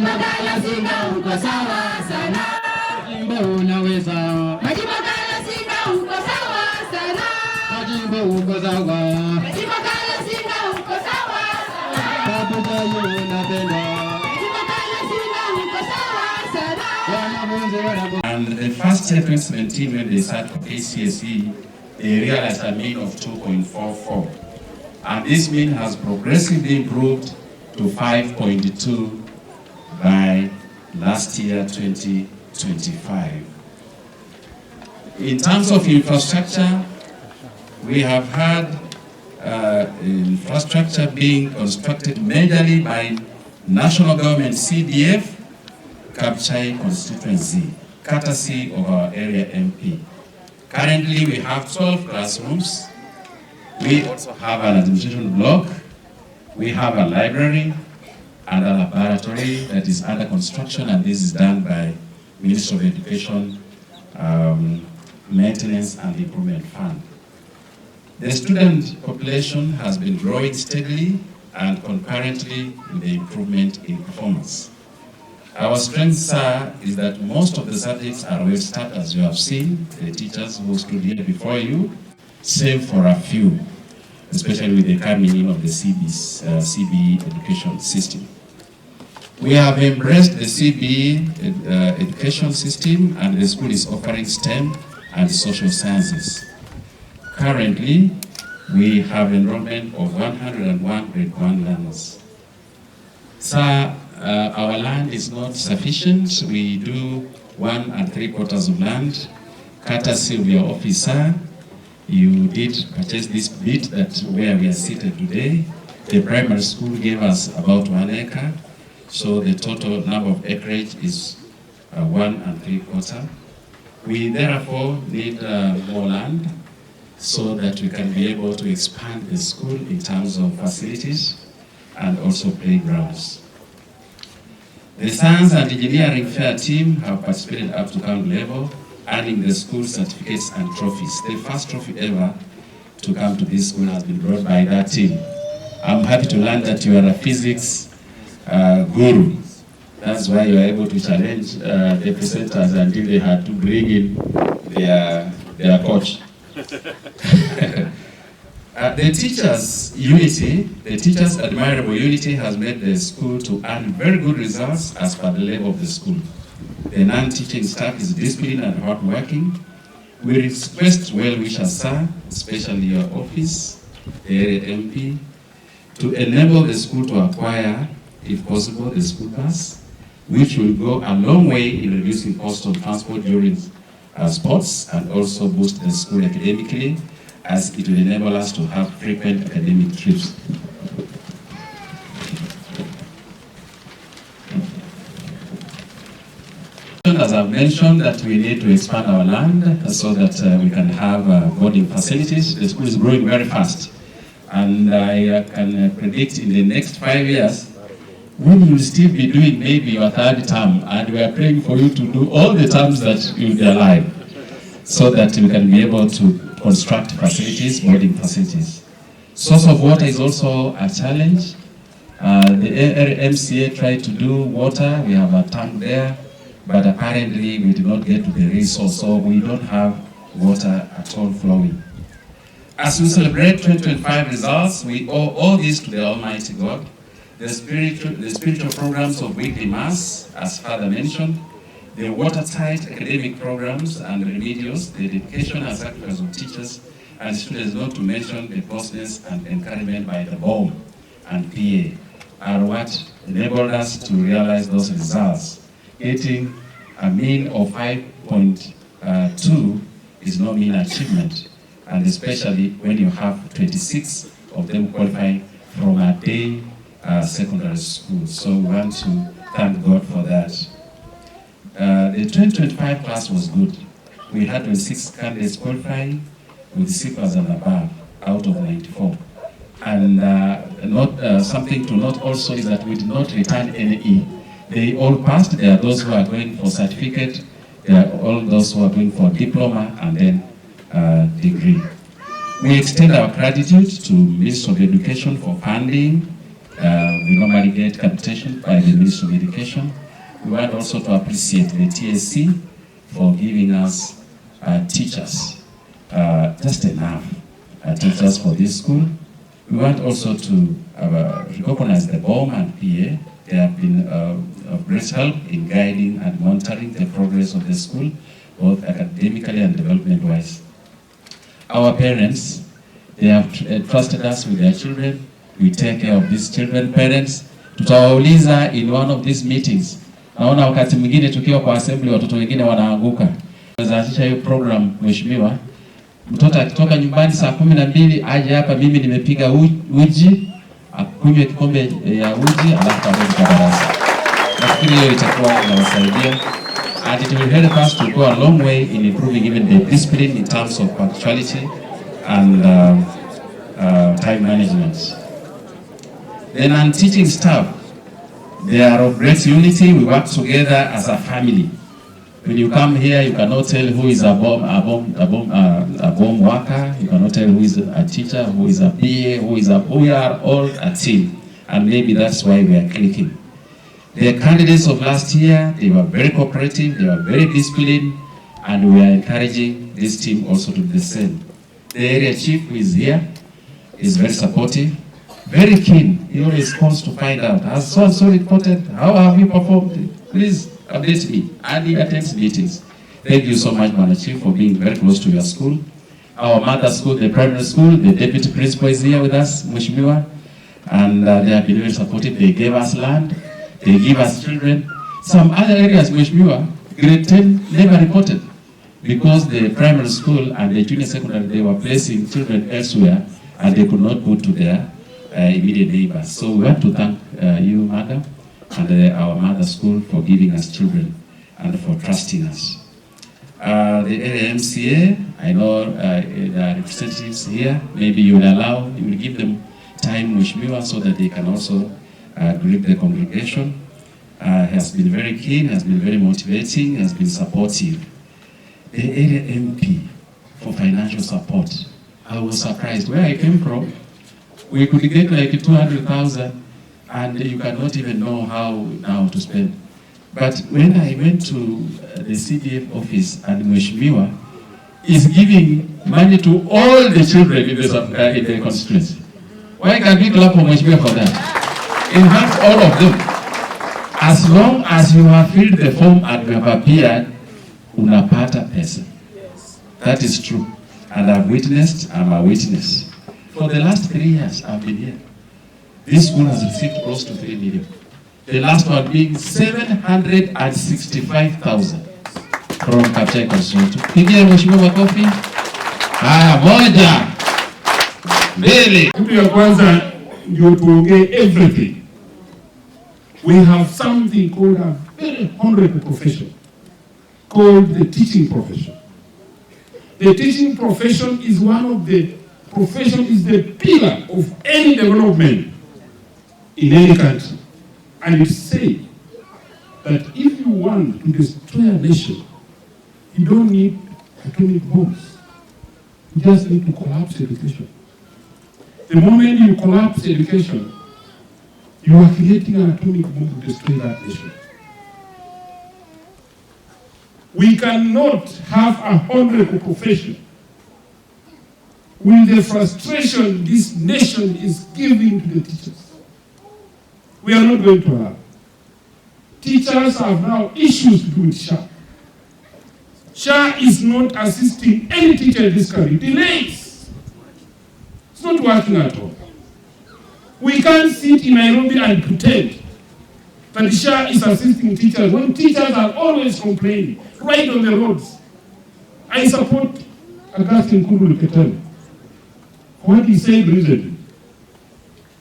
Majimagala Singa uko sawa sana. Majimbo unaweza. Majimagala Singa uko sawa sana. Majimbo uko sawa. Majimagala Singa uko sawa sana. Pamoja yeye napenda. Majimagala Singa uko sawa sana. And the first year 2017 when they started for KCSE, they realized a mean of 2.44. And this mean has progressively improved to 5.2 by last year 2025. In terms of infrastructure, we have had infrastructure being constructed majorly by national government CDF, Kapchai constituency, courtesy of our area MP. Currently we have 12 classrooms. We also have an administration block. We have a library and a laboratory that is under construction, and this is done by Ministry of Education Maintenance and Improvement Fund. The student population has been growing steadily and concurrently with the improvement in performance. Our strength, sir, is that most of the subjects are well staffed, as you have seen, the teachers who stood here before you, save for a few, especially with the coming in of the CBE education system. We have embraced the CBE education system, and the school is offering STEM and social sciences. Currently, we have enrollment of 101 grade 1 learners. Sir, our land is not sufficient. We do 1 3/4 of land, courtesy of your officer. You did purchase this bit that where we are seated today. The primary school gave us about 1 acre, so the total number of acreage is 1 3/4. We therefore need more land so that we can be able to expand the school in terms of facilities and also playgrounds. The Science and Engineering Fair team have participated up to county level, earning the school certificates and trophies. The first trophy ever to come to this school has been brought by that team. I'm happy to learn that you are a physics guru. That's why you are able to challenge the presenters until they had to bring in their coach. The teachers' unity, the teachers' admirable unity has made the school to earn very good results as per the level of the school. The non-teaching staff is disciplined and hardworking. We request well-wishers, sir, especially your office, the area MP, to enable the school to acquire, if possible, the school bus, which will go a long way in reducing cost of transport during sports and also boost the school academically, as it will enable us to have frequent academic trips. As I've mentioned, that we need to expand our land so that we can have boarding facilities. The school is growing very fast, and I can predict in the next 5 years, we will still be doing maybe your 3rd term, and we are praying for you to do all the terms that you'll be alive, so that we can be able to construct facilities, boarding facilities. Source of water is also a challenge. The MCA tried to do water. We have a tank there, but apparently we did not get to the resource, so we don't have water at all flowing. As we celebrate 2025 results, we owe all this to the Almighty God. The spiritual programs of weekly mass, as Father mentioned, the watertight academic programs and remedials, the dedication and sacrifice of teachers and students, not to mention the closeness and encouragement by the BOM and PA, are what enabled us to realize those results. Getting a mean of 5.2 is no mean achievement, and especially when you have 26 of them qualifying from a day secondary school. So we want to thank God for that. The 2025 class was good. We had 26 candidates qualifying with C+ and above out of 94. And something to note also is that we did not return any E. They all passed. There are those who are going for certificate. There are all those who are going for diploma and then degree. We extend our gratitude to Ministry of Education for funding We normally get capitation by the Ministry of Education. We want also to appreciate the TSC for giving us teachers, just enough teachers for this school. We want also to recognize the BOM and PA. They have been of great help in guiding and monitoring the progress of the school, both academically and development-wise. Our parents, they have trusted us with their children. We take care of these children. Parents, tutawauliza in one of these meetings. Naona wakati mwingine tukiwa kwa assembly watoto wengine wanaanguka. Tunaanzisha hiyo program, mheshimiwa. Mtoto akitoka nyumbani saa 12 aje hapa, mimi nimepiga uji, akunywe kikombe ya uji alafu arudi kwa darasa. Nafikiri hiyo itakuwa inawasaidia, and it will help us to go a long way in improving even the discipline in terms of punctuality and time management. Then on teaching staff, they are of great unity. We work together as a family. When you come here, you cannot tell who is a BOM worker. You cannot tell who is a teacher, who is a PA, we are all a team. And maybe that's why we are clicking. The candidates of last year, they were very cooperative, they were very disciplined, and we are encouraging this team also to do the same. The area chief who is here is very supportive, very keen. He always calls to find out, has so reported, how have you performed? Please update me. And he attends meetings. Thank you so much, Madam Chief, for being very close to your school. Our mother school, the primary school, the deputy principal is here with us, Mheshimiwa, and they have been very supportive. They gave us land, they give us children. Some other areas, Mheshimiwa, grade 10 never reported because the primary school and the junior secondary, they were placing children elsewhere and they could not go to their immediate neighbors. So we want to thank you, Madam, and our mother school for giving us children and for trusting us. The area MCA, I know there are representatives here. Maybe you will give them time, Mheshimiwa, so that they can also greet the congregation. Has been very keen, has been very motivating, has been supportive. The area MP for financial support, I was surprised. Where I came from, we could get like 200,000 and you cannot even know how now to spend. But when I went to the CDF office and Mheshimiwa is giving money to all the children in the constituency. Why can't we clap for Mheshimiwa for that? In fact, all of them. As long as you have filled the form and you have appeared, unapata pesa. That is true. And I've witnessed, I'm a witness. For the last 3 years I've been here. This school has received close to 3 million. The last one being 765,000 from Kapchai Consulting. Pigia Mheshimiwa makofi. Moja. Mbili. Kitu ya kwanza ndio tuongee everything. We have something called a very honorable profession called the teaching profession. The teaching profession is is the pillar of any development in any country. And it's said that if you want to destroy a nation, you don't need atomic bombs. You just need to collapse education. The moment you collapse education, you are creating an atomic bomb to destroy that nation. We cannot have a honorable profession with the frustration this nation is giving to the teachers. We are not going to allow. Teachers have now issues to do with SHA. SHA is not assisting any teacher in this country. Delays. It's not working at all. We can't sit in Nairobi and pretend that SHA is assisting teachers when teachers are always complaining, right on the roads. I support Augustine Kuru Ketani. What he said recently,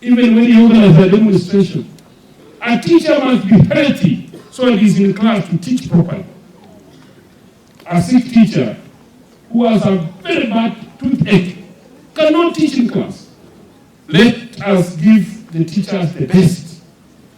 even when he organized a demonstration, a teacher must be healthy so that he's in class to teach properly. A sick teacher who has a very bad toothache cannot teach in class. Let us give the teachers the best.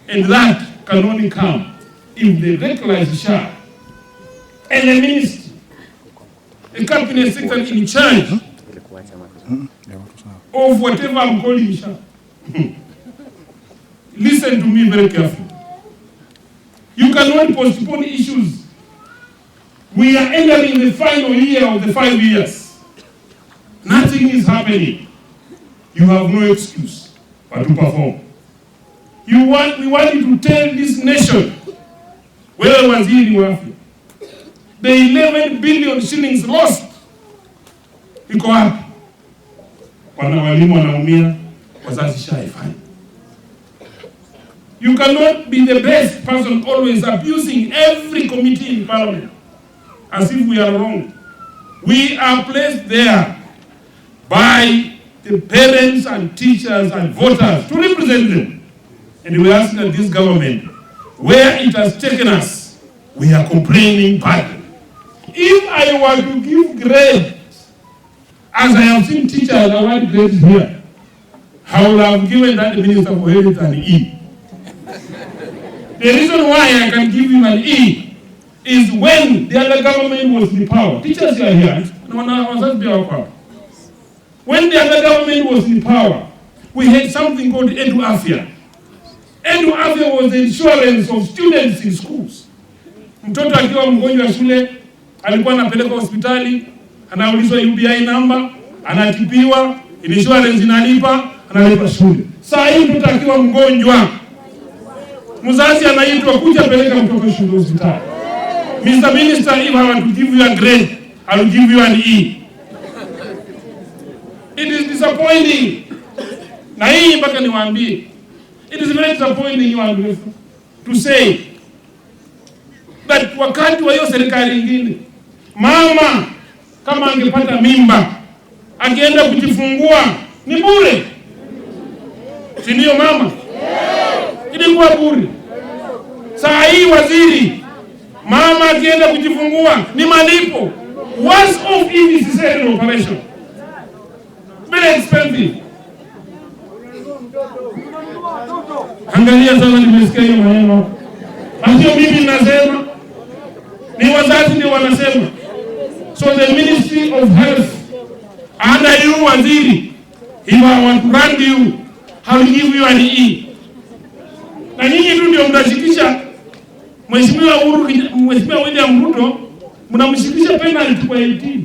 And that can only come if they recognize SHA. And the ministry, the cabinet secretary in charge of whatever I'm calling SHA. listen to me very carefully. You cannot postpone issues. We are entering the final year of the 5 years. Nothing is happening. You have no excuse but to perform. We want you to tell this nation, whether waziri wa afya, the 11 billion shillings lost, iko wapi? Walimu wanaumia, wazazi shaifanya. You cannot be the best person always abusing every committee in parliament as if we are wrong. We are placed there by the parents and teachers and voters to represent them. And we ask that this government, where it has taken us, we are complaining badly. If I were to give grades, as I have seen teachers award grades here, I would have given that Minister for Health an E. The reason why I can give him an E is when the other government was in power. Teachers are here. When the other government was in power, we had something called Edu Afya. Edu Afya was the insurance of students in schools. Mtoto akiwa mgonjwa shule, alikuwa anapelekwa hospitali, anaulizwa UBI number, anatibiwa, insurance inalipa, analipa shule. Saa hii mtoto akiwa mgonjwa, mzazi anaitwa kuja peleka mtoto shule hospitali. Mr. Minister, if I want to give you a grade, I will give you an E. It is disappointing. Na hii mpaka niwaambie, it is very disappointing you are to say that wakati wa hiyo serikali nyingine, mama kama angepata mimba, akienda kujifungua ni bure. Si ndio mama? Ilikuwa bure. Saa hii waziri, mama akienda kujifungua ni malipo. Once off if it's an operation. Very expensive. Angalia sana, nimesikia hiyo maneno. Sio mimi ninasema, ni wazazi ndio wanasema. So the Ministry of Health, under you waziri, if I want to run you, I will give you an E. Na nyinyi tu ndio mnashikisha Mheshimiwa William Ruto, mnamshikisha penalty kwa 18.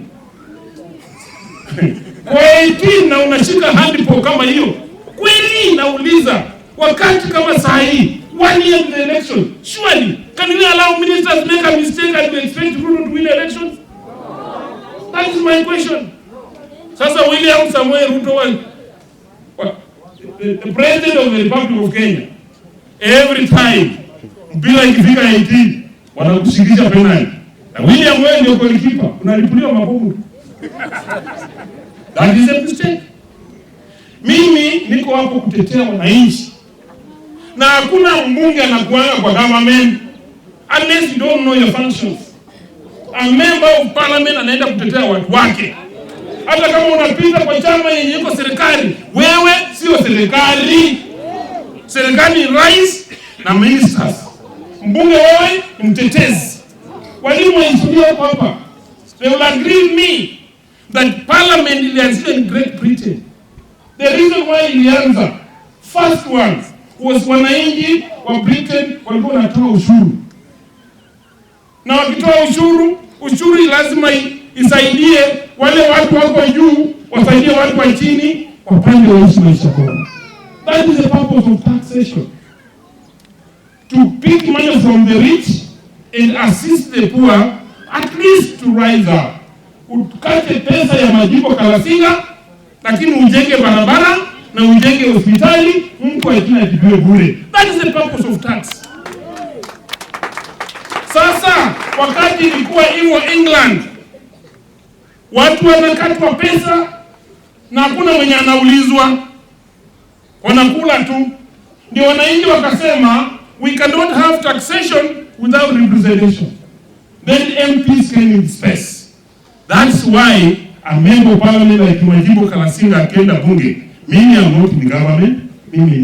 Kwa 18 na unashika handball kama hiyo. Kweli nauliza, wakati kama saa hii, 1 year of the election, surely can we allow ministers make a mistake and we expect Ruto to win elections? That is my question. Sasa William Samoei Ruto, the president of the Republic of Kenya, every time mpira ikifika 18 wanakushikisha penalty. Na William wewe ndio goalkeeper, unalipuliwa mabomu. That is a mistake. Mimi niko hapo kutetea wananchi. Na hakuna mbunge anakuanga kwa government unless you don't know your functions. A member of parliament anaenda kutetea watu wake. Hata kama unapita kwa chama yenye iko serikali, wewe sio serikali. Serikali ni rais na ministers. Mbunge wewe ni mtetezi. Walimu wainjinia hapa, they will agree with me that parliament ilianzia in Great Britain. The reason why ilianza, first ones was wananchi wa Britain walikuwa wanatoa ushuru. Na wakitoa ushuru lazima isaidie wale watu wako juu, wasaidie watu wa chini, wapande waishi maisha bora. That is the purpose of taxation. To pick money from the rich and assist the poor, at least to rise up. Ukate pesa ya majimbo Kalasinga, lakini ujenge barabara na ujenge hospitali, mtu akina atibiwe bure. That is the purpose of tax. Sasa wakati ilikuwa hivyo England, watu wanakatwa pesa na hakuna mwenye anaulizwa, wanakula tu. Ndio wananchi wakasema, we cannot have taxation without representation. Then MPs came in space. That's why a member of parliament like Majimbo Kalasinga akienda bunge, mimi am not in the government, mimi